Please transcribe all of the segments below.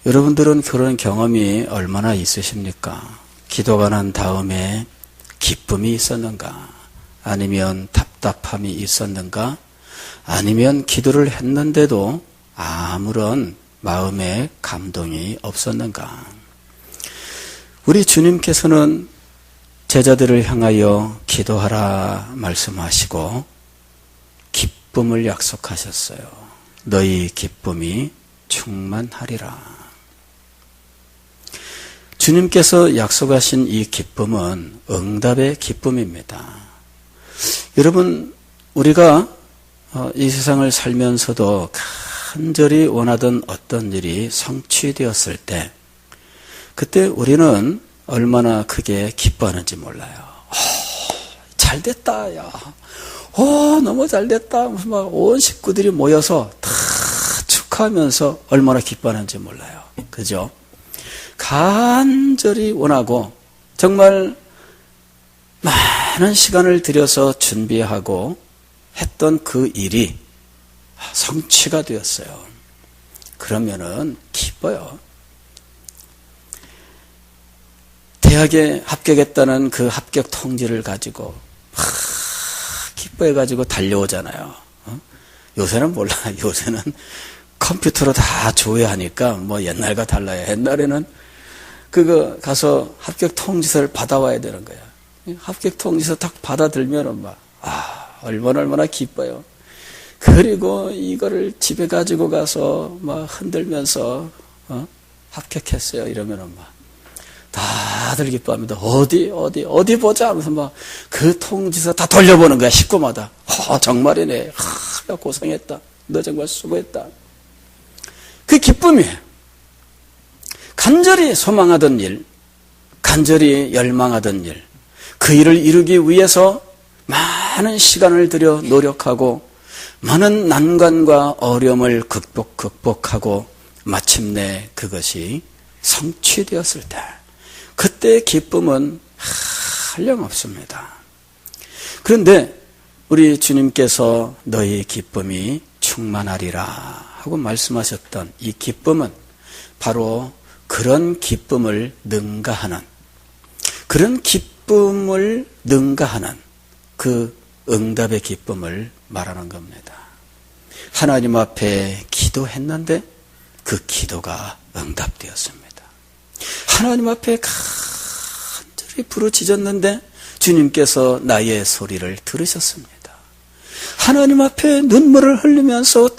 여러분들은 그런 경험이 얼마나 있으십니까? 기도가 난 다음에 기쁨이 있었는가? 아니면 답답함이 있었는가? 아니면 기도를 했는데도 아무런 마음의 감동이 없었는가? 우리 주님께서는 제자들을 향하여 기도하라 말씀하시고 기쁨을 약속하셨어요. 너희 기쁨이 충만하리라. 주님께서 약속하신 이 기쁨은 응답의 기쁨입니다. 여러분, 우리가 이 세상을 살면서도 간절히 원하던 어떤 일이 성취되었을 때 그때 우리는 얼마나 크게 기뻐하는지 몰라요. 잘 됐다, 야. 너무 잘 됐다. 무슨 막 온 식구들이 모여서 다 축하하면서 얼마나 기뻐하는지 몰라요. 그죠? 간절히 원하고 정말 많은 시간을 들여서 준비하고 했던 그 일이 성취가 되었어요. 그러면은 기뻐요. 대학에 합격했다는 그 합격 통지를 가지고 기뻐해가지고 달려오잖아요. 요새는 몰라. 요새는 컴퓨터로 다 조회하니까 뭐 옛날과 달라요. 옛날에는 그거 가서 합격 통지서를 받아와야 되는 거야. 합격 통지서 딱 받아들면은 막 얼마나 기뻐요. 그리고 이거를 집에 가지고 가서 막 흔들면서 합격했어요. 이러면은 막 다들 기뻐합니다. 어디 보자 하면서 막 그 통지서 다 돌려보는 거야. 식구마다. 정말이네. 야, 고생했다. 너 정말 수고했다. 그 기쁨이에요. 간절히 소망하던 일, 간절히 열망하던 일, 그 일을 이루기 위해서 많은 시간을 들여 노력하고 많은 난관과 어려움을 극복하고 마침내 그것이 성취되었을 때 그때의 기쁨은 한량없습니다. 그런데 우리 주님께서 너희 기쁨이 충만하리라 하고 말씀하셨던 이 기쁨은 바로 그런 기쁨을 능가하는 그 응답의 기쁨을 말하는 겁니다. 하나님 앞에 기도했는데 그 기도가 응답되었습니다. 하나님 앞에 간절히 부르짖었는데 주님께서 나의 소리를 들으셨습니다. 하나님 앞에 눈물을 흘리면서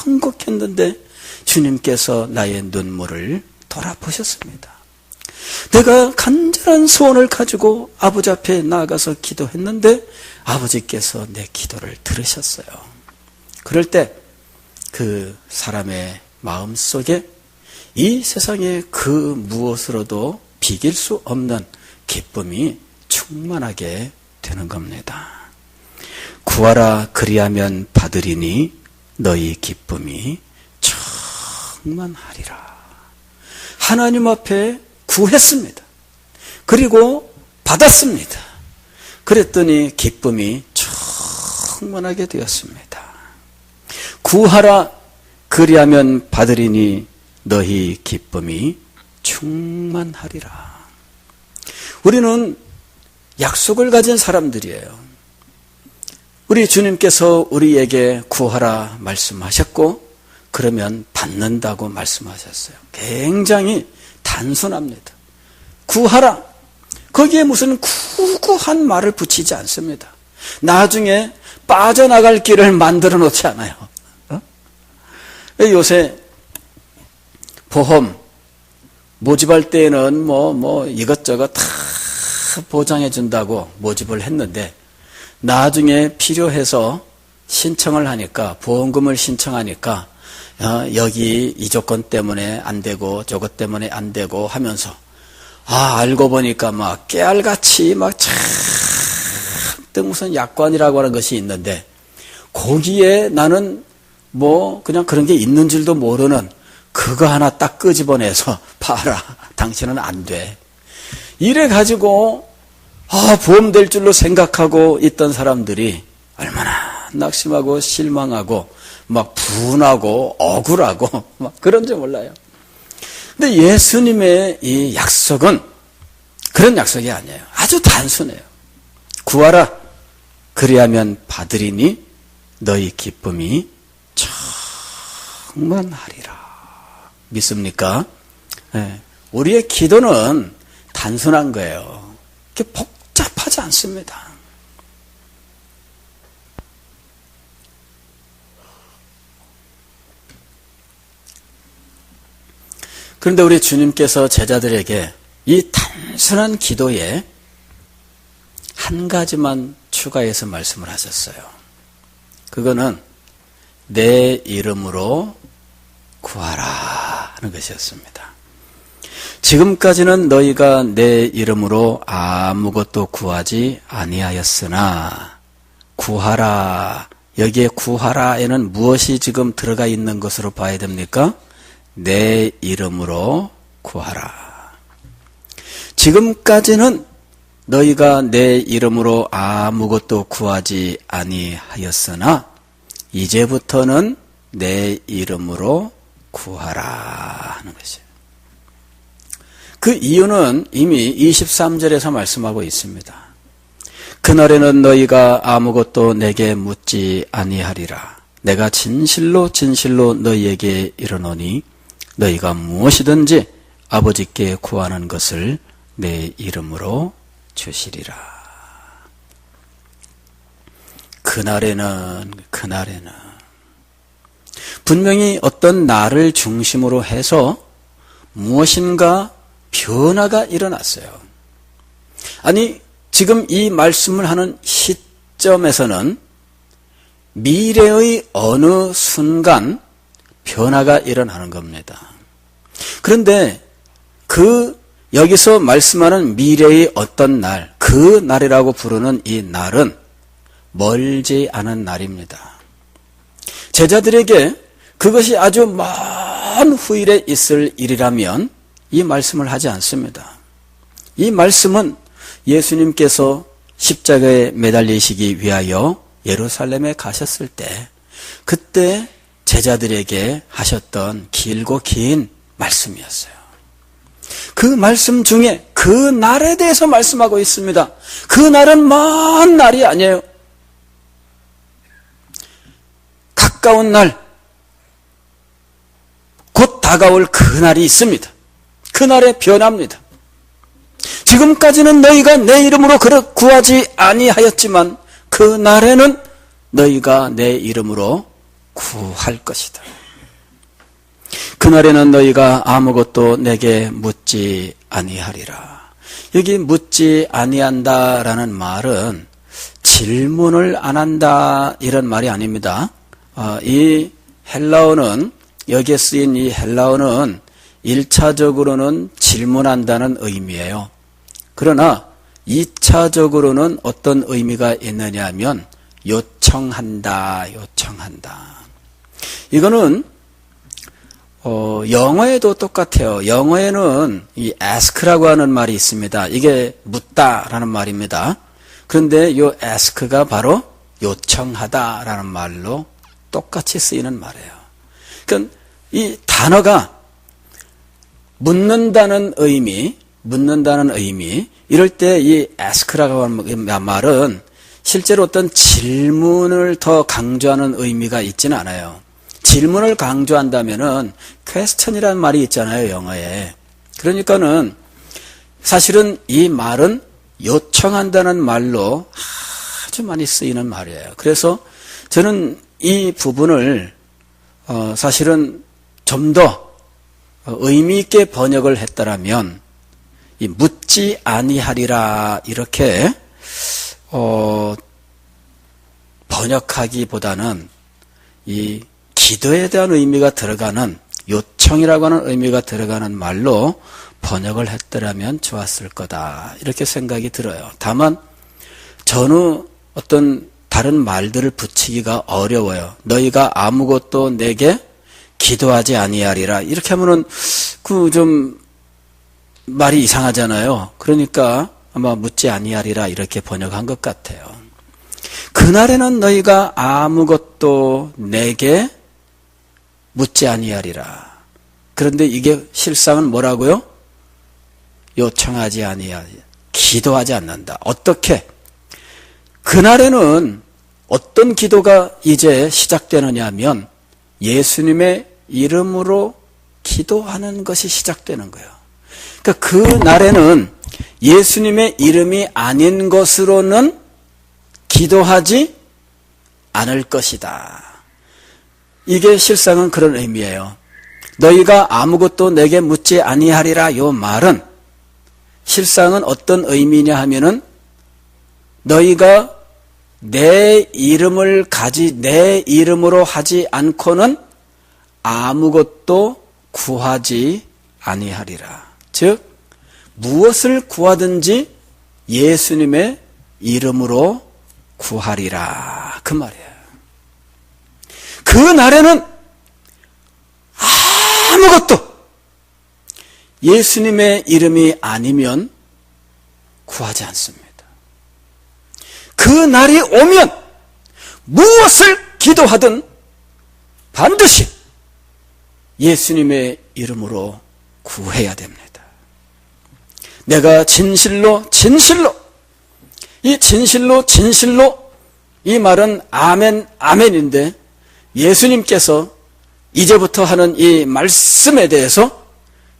통곡했는데 주님께서 나의 눈물을 돌아보셨습니다. 내가 간절한 소원을 가지고 아버지 앞에 나아가서 기도했는데 아버지께서 내 기도를 들으셨어요. 그럴 때 그 사람의 마음속에 이 세상의 그 무엇으로도 비길 수 없는 기쁨이 충만하게 되는 겁니다. 구하라 그리하면 받으리니 너희 기쁨이 충만하리라. 하나님 앞에 구했습니다. 그리고 받았습니다. 그랬더니 기쁨이 충만하게 되었습니다. 구하라 그리하면 받으리니 너희 기쁨이 충만하리라. 우리는 약속을 가진 사람들이에요. 우리 주님께서 우리에게 구하라 말씀하셨고 그러면 받는다고 말씀하셨어요. 굉장히 단순합니다. 구하라. 거기에 무슨 구구한 말을 붙이지 않습니다. 나중에 빠져나갈 길을 만들어 놓지 않아요. 요새 보험 모집할 때에는 뭐 이것저것 다 보장해 준다고 모집을 했는데 나중에 필요해서 신청을 하니까 보험금을 신청하니까 여기 이 조건 때문에 안 되고 저것 때문에 안 되고 하면서 알고 보니까 막 깨알같이 막 잔뜩 무슨 약관이라고 하는 것이 있는데 거기에 나는 뭐 그냥 그런 게 있는 줄도 모르는 그거 하나 딱 끄집어내서 봐라. 당신은 안 돼. 이래 가지고 보험 될 줄로 생각하고 있던 사람들이 얼마나 낙심하고 실망하고 막 분하고 억울하고 막 그런지 몰라요. 근데 예수님의 이 약속은 그런 약속이 아니에요. 아주 단순해요. 구하라. 그리하면 받으리니 너희 기쁨이 충만하리라. 믿습니까? 네. 우리의 기도는 단순한 거예요. 그게 복잡하지 않습니다. 그런데 우리 주님께서 제자들에게 이 단순한 기도에 한 가지만 추가해서 말씀을 하셨어요. 그거는 내 이름으로 구하라 하는 것이었습니다. 지금까지는 너희가 내 이름으로 아무것도 구하지 아니하였으나 구하라. 여기에 구하라에는 무엇이 지금 들어가 있는 것으로 봐야 됩니까? 내 이름으로 구하라. 지금까지는 너희가 내 이름으로 아무것도 구하지 아니하였으나 이제부터는 내 이름으로 구하라 하는 것이에요. 그 이유는 이미 23절에서 말씀하고 있습니다. 그날에는 너희가 아무것도 내게 묻지 아니하리라. 내가 진실로 진실로 너희에게 이르노니 너희가 무엇이든지 아버지께 구하는 것을 내 이름으로 주시리라. 그날에는 분명히 어떤 날을 중심으로 해서 무엇인가 변화가 일어났어요. 아니, 지금 이 말씀을 하는 시점에서는 미래의 어느 순간 변화가 일어나는 겁니다. 그런데 여기서 말씀하는 미래의 어떤 날, 그 날이라고 부르는 이 날은 멀지 않은 날입니다. 제자들에게 그것이 아주 먼 후일에 있을 일이라면 이 말씀을 하지 않습니다. 이 말씀은 예수님께서 십자가에 매달리시기 위하여 예루살렘에 가셨을 때 그때 제자들에게 하셨던 길고 긴 말씀이었어요. 그 말씀 중에 그 날에 대해서 말씀하고 있습니다. 그 날은 먼 날이 아니에요. 가까운 날, 곧 다가올 그 날이 있습니다. 그 날에 변합니다. 지금까지는 너희가 내 이름으로 구하지 아니하였지만 그 날에는 너희가 내 이름으로 구할 것이다. 그날에는 너희가 아무것도 내게 묻지 아니하리라. 여기 묻지 아니한다라는 말은 질문을 안 한다 이런 말이 아닙니다. 이 헬라어는 여기에 쓰인 이 헬라어는 1차적으로는 질문한다는 의미예요. 그러나 2차적으로는 어떤 의미가 있느냐 하면 요청한다. 이거는 영어에도 똑같아요. 영어에는 이 ask라고 하는 말이 있습니다. 이게 묻다라는 말입니다. 그런데 이 ask가 바로 요청하다라는 말로 똑같이 쓰이는 말이에요. 그러니까 이 단어가 묻는다는 의미, 이럴 때 이 ask라고 하는 말은 실제로 어떤 질문을 더 강조하는 의미가 있지는 않아요. 질문을 강조한다면은 question이라는 말이 있잖아요, 영어에. 그러니까는 사실은 이 말은 요청한다는 말로 아주 많이 쓰이는 말이에요. 그래서 저는 이 부분을 사실은 좀 더 의미 있게 번역을 했더라면 이 묻지 아니하리라 이렇게 번역하기보다는 이 기도에 대한 의미가 들어가는 요청이라고 하는 의미가 들어가는 말로 번역을 했더라면 좋았을 거다 이렇게 생각이 들어요. 다만 전후 어떤 다른 말들을 붙이기가 어려워요. 너희가 아무것도 내게 기도하지 아니하리라 이렇게 하면은 그 좀 말이 이상하잖아요. 그러니까 아마 묻지 아니하리라 이렇게 번역한 것 같아요. 그날에는 너희가 아무것도 내게 묻지 아니하리라. 그런데 이게 실상은 뭐라고요? 요청하지 아니하지, 기도하지 않는다. 어떻게? 그날에는 어떤 기도가 이제 시작되느냐 하면 예수님의 이름으로 기도하는 것이 시작되는 거예요. 그러니까 그 날에는 예수님의 이름이 아닌 것으로는 기도하지 않을 것이다. 이게 실상은 그런 의미예요. 너희가 아무것도 내게 묻지 아니하리라 요 말은 실상은 어떤 의미냐 하면은 너희가 내 이름을 내 이름으로 하지 않고는 아무것도 구하지 아니하리라. 즉 무엇을 구하든지 예수님의 이름으로 구하리라 그 말이에요. 그 날에는 아무것도 예수님의 이름이 아니면 구하지 않습니다. 그 날이 오면 무엇을 기도하든 반드시 예수님의 이름으로 구해야 됩니다. 내가 진실로 이 진실로 이 말은 아멘 아멘인데 예수님께서 이제부터 하는 이 말씀에 대해서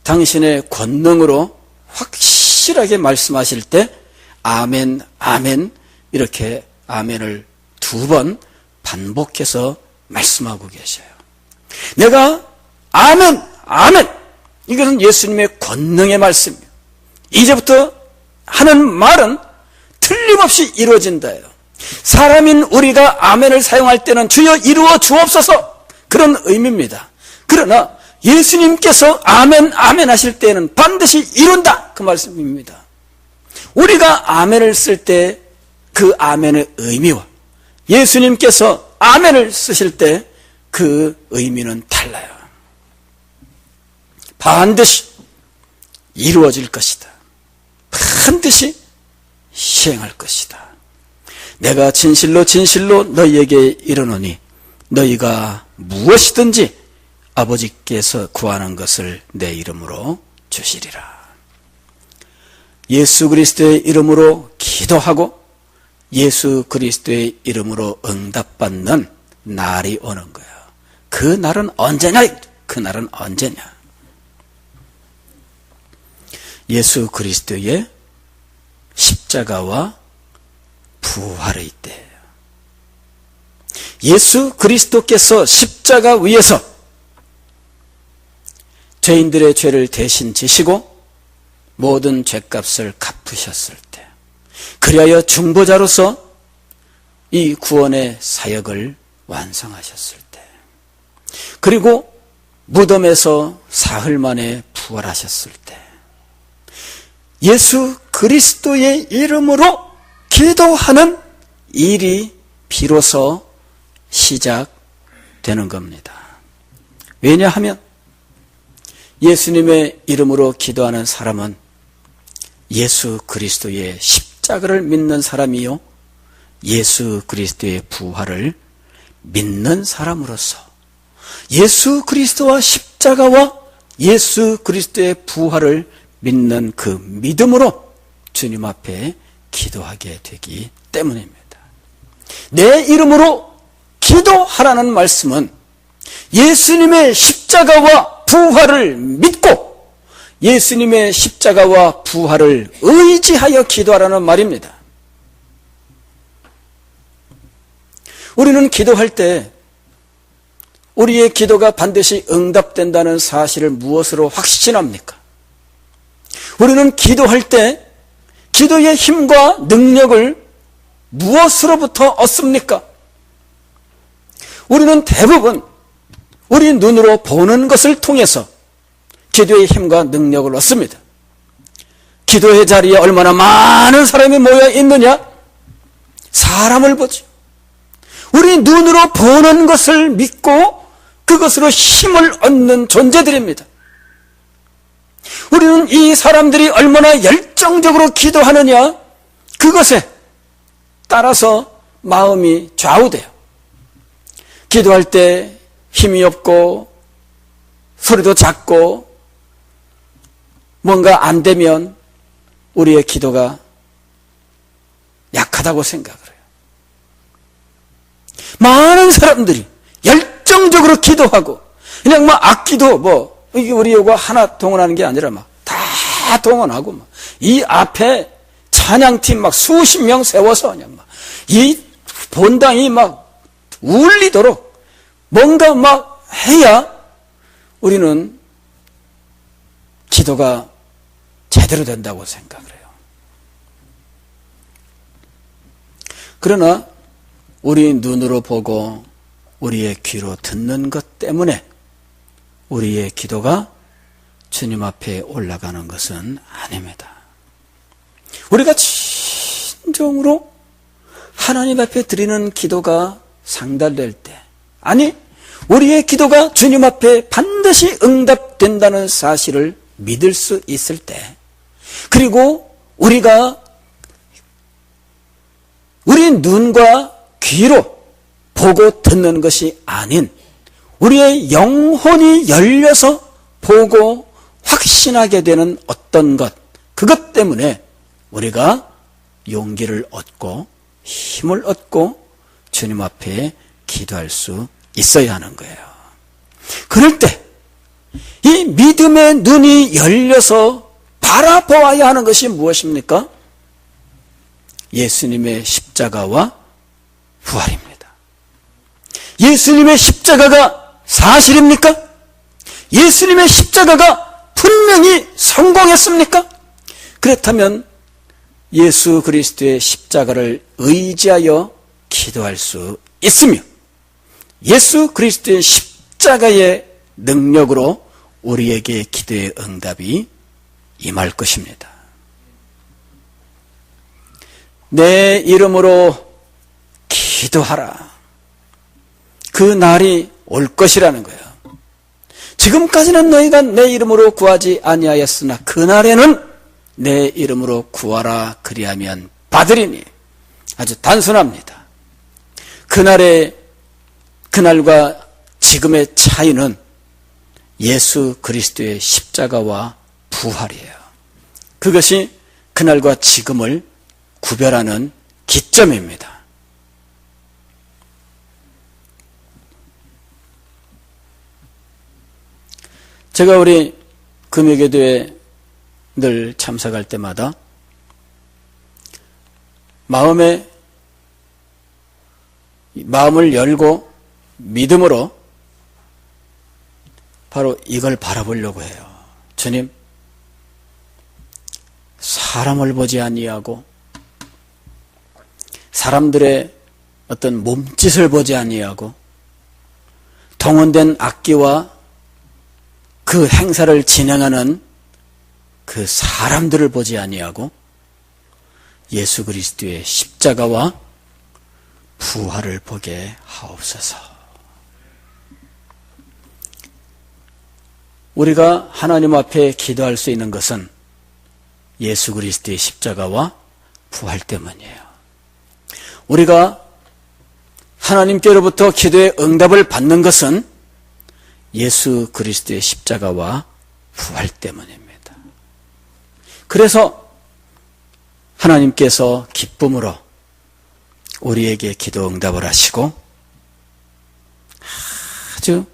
당신의 권능으로 확실하게 말씀하실 때 아멘 아멘 이렇게 아멘을 2번 반복해서 말씀하고 계셔요. 내가 아멘 아멘 이것은 예수님의 권능의 말씀이에요. 이제부터 하는 말은 틀림없이 이루어진다예요. 사람인 우리가 아멘을 사용할 때는 주여 이루어 주옵소서 그런 의미입니다. 그러나 예수님께서 아멘 아멘 하실 때는 반드시 이룬다 그 말씀입니다. 우리가 아멘을 쓸 때 그 아멘의 의미와 예수님께서 아멘을 쓰실 때 그 의미는 달라요. 반드시 이루어질 것이다. 반드시 시행할 것이다. 내가 진실로 너희에게 이르노니 너희가 무엇이든지 아버지께서 구하는 것을 내 이름으로 주시리라. 예수 그리스도의 이름으로 기도하고 예수 그리스도의 이름으로 응답받는 날이 오는 거예요. 그 날은 언제냐? 그 날은 언제냐? 예수 그리스도의 십자가와 부활의 때예요. 예수 그리스도께서 십자가 위에서 죄인들의 죄를 대신 지시고 모든 죄값을 갚으셨을 때, 그리하여 중보자로서 이 구원의 사역을 완성하셨을 때, 그리고 무덤에서 사흘 만에 부활하셨을 때, 예수 그리스도의 이름으로 기도하는 일이 비로소 시작되는 겁니다. 왜냐하면 예수님의 이름으로 기도하는 사람은 예수 그리스도의 십자가를 믿는 사람이요 예수 그리스도의 부활을 믿는 사람으로서 예수 그리스도와 십자가와 예수 그리스도의 부활을 믿는 그 믿음으로 주님 앞에 기도하게 되기 때문입니다. 내 이름으로 기도하라는 말씀은 예수님의 십자가와 부활을 믿고 예수님의 십자가와 부활을 의지하여 기도하라는 말입니다. 우리는 기도할 때 우리의 기도가 반드시 응답된다는 사실을 무엇으로 확신합니까? 우리는 기도할 때 기도의 힘과 능력을 무엇으로부터 얻습니까? 우리는 대부분 우리 눈으로 보는 것을 통해서 기도의 힘과 능력을 얻습니다. 기도의 자리에 얼마나 많은 사람이 모여 있느냐? 사람을 보죠. 우리 눈으로 보는 것을 믿고 그것으로 힘을 얻는 존재들입니다. 우리는 이 사람들이 얼마나 열정적으로 기도하느냐, 그것에 따라서 마음이 좌우돼요. 기도할 때 힘이 없고 소리도 작고 뭔가 안 되면 우리의 기도가 약하다고 생각을 해요. 많은 사람들이 열정적으로 기도하고 그냥 막 악기도 이게 우리 요거 하나 동원하는 게 아니라 막 다 동원하고 막 이 앞에 찬양팀 막 수십 명 세워서 그냥 막 이 본당이 막 울리도록 뭔가 막 해야 우리는 기도가 제대로 된다고 생각을 해요. 그러나 우리 눈으로 보고 우리의 귀로 듣는 것 때문에 우리의 기도가 주님 앞에 올라가는 것은 아닙니다. 우리가 진정으로 하나님 앞에 드리는 기도가 상달될 때, 아니 우리의 기도가 주님 앞에 반드시 응답된다는 사실을 믿을 수 있을 때, 그리고 우리가 우리 눈과 귀로 보고 듣는 것이 아닌 우리의 영혼이 열려서 보고 확신하게 되는 어떤 것, 그것 때문에 우리가 용기를 얻고 힘을 얻고 주님 앞에 기도할 수 있어야 하는 거예요. 그럴 때 이 믿음의 눈이 열려서 바라보아야 하는 것이 무엇입니까? 예수님의 십자가와 부활입니다. 예수님의 십자가가 사실입니까? 예수님의 십자가가 분명히 성공했습니까? 그렇다면 예수 그리스도의 십자가를 의지하여 기도할 수 있으며 예수 그리스도의 십자가의 능력으로 우리에게 기도의 응답이 임할 것입니다. 내 이름으로 기도하라. 그 날이 올 것이라는 거예요. 지금까지는 너희가 내 이름으로 구하지 아니하였으나 그날에는 내 이름으로 구하라 그리하면 받으리니. 아주 단순합니다. 그날과 지금의 차이는 예수 그리스도의 십자가와 부활이에요. 그것이 그날과 지금을 구별하는 기점입니다. 제가 우리 금요교도에 늘 참석할 때마다 마음을 열고 믿음으로 바로 이걸 바라보려고 해요. 주님, 사람을 보지 아니하고 사람들의 어떤 몸짓을 보지 아니하고 동원된 악기와 그 행사를 진행하는 그 사람들을 보지 아니하고 예수 그리스도의 십자가와 부활을 보게 하옵소서. 우리가 하나님 앞에 기도할 수 있는 것은 예수 그리스도의 십자가와 부활 때문이에요. 우리가 하나님께로부터 기도의 응답을 받는 것은 예수 그리스도의 십자가와 부활 때문입니다. 그래서 하나님께서 기쁨으로 우리에게 기도 응답을 하시고 아주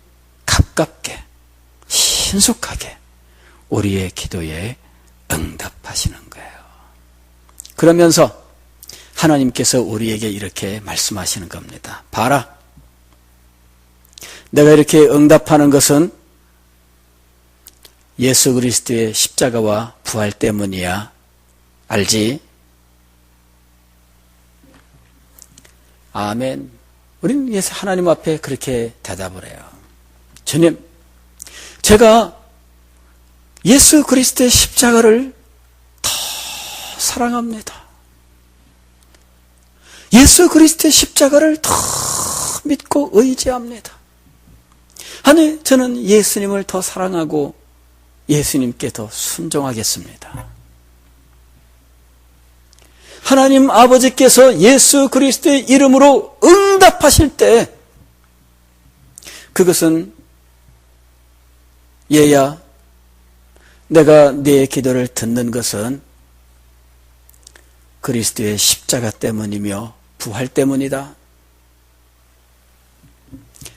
가깝게 신속하게 우리의 기도에 응답하시는 거예요. 그러면서 하나님께서 우리에게 이렇게 말씀하시는 겁니다. 봐라, 내가 이렇게 응답하는 것은 예수 그리스도의 십자가와 부활 때문이야. 알지? 아멘. 우리는 예수 하나님 앞에 그렇게 대답을 해요. 주님, 제가 예수 그리스도의 십자가를 더 사랑합니다. 예수 그리스도의 십자가를 더 믿고 의지합니다. 아니, 저는 예수님을 더 사랑하고 예수님께 더 순종하겠습니다. 하나님 아버지께서 예수 그리스도의 이름으로 응답하실 때 그것은 얘야, 내가 네 기도를 듣는 것은 그리스도의 십자가 때문이며 부활 때문이다.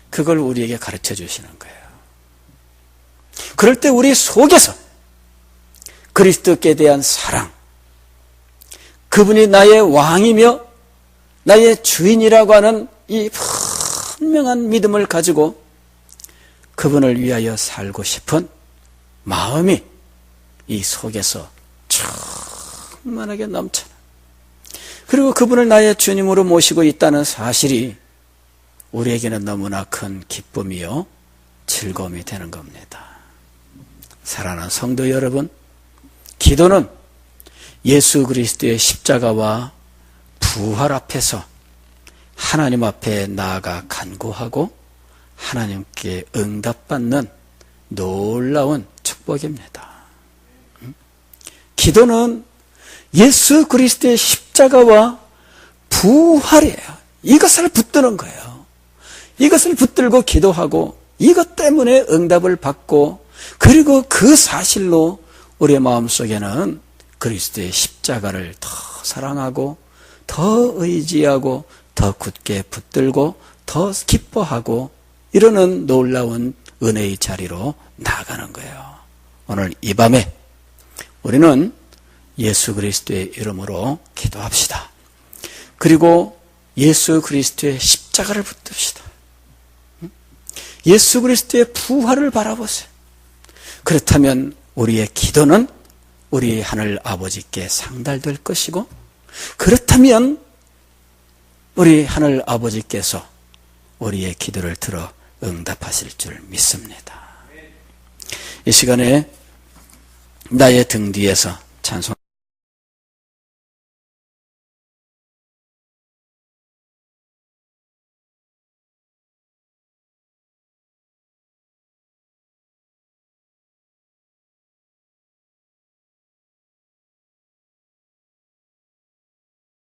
그걸 우리에게 가르쳐 주시는 거예요. 그럴 때 우리 속에서 그리스도께 대한 사랑, 그분이 나의 왕이며 나의 주인이라고 하는 이 분명한 믿음을 가지고 그분을 위하여 살고 싶은 마음이 이 속에서 충만하게 넘쳐나. 그리고 그분을 나의 주님으로 모시고 있다는 사실이 우리에게는 너무나 큰 기쁨이요 즐거움이 되는 겁니다. 사랑하는 성도 여러분, 기도는 예수 그리스도의 십자가와 부활 앞에서 하나님 앞에 나아가 간구하고 하나님께 응답받는 놀라운 축복입니다. 기도는 예수 그리스도의 십자가와 부활이에요. 이것을 붙드는 거예요. 이것을 붙들고 기도하고 이것 때문에 응답을 받고, 그리고 그 사실로 우리의 마음속에는 그리스도의 십자가를 더 사랑하고 더 의지하고 더 굳게 붙들고 더 기뻐하고 이러는 놀라운 은혜의 자리로 나아가는 거예요. 오늘 이 밤에 우리는 예수 그리스도의 이름으로 기도합시다. 그리고 예수 그리스도의 십자가를 붙듭시다. 예수 그리스도의 부활을 바라보세요. 그렇다면 우리의 기도는 우리 하늘 아버지께 상달될 것이고, 그렇다면 우리 하늘 아버지께서 우리의 기도를 들어 응답하실 줄 믿습니다. 이 시간에 나의 등 뒤에서 찬송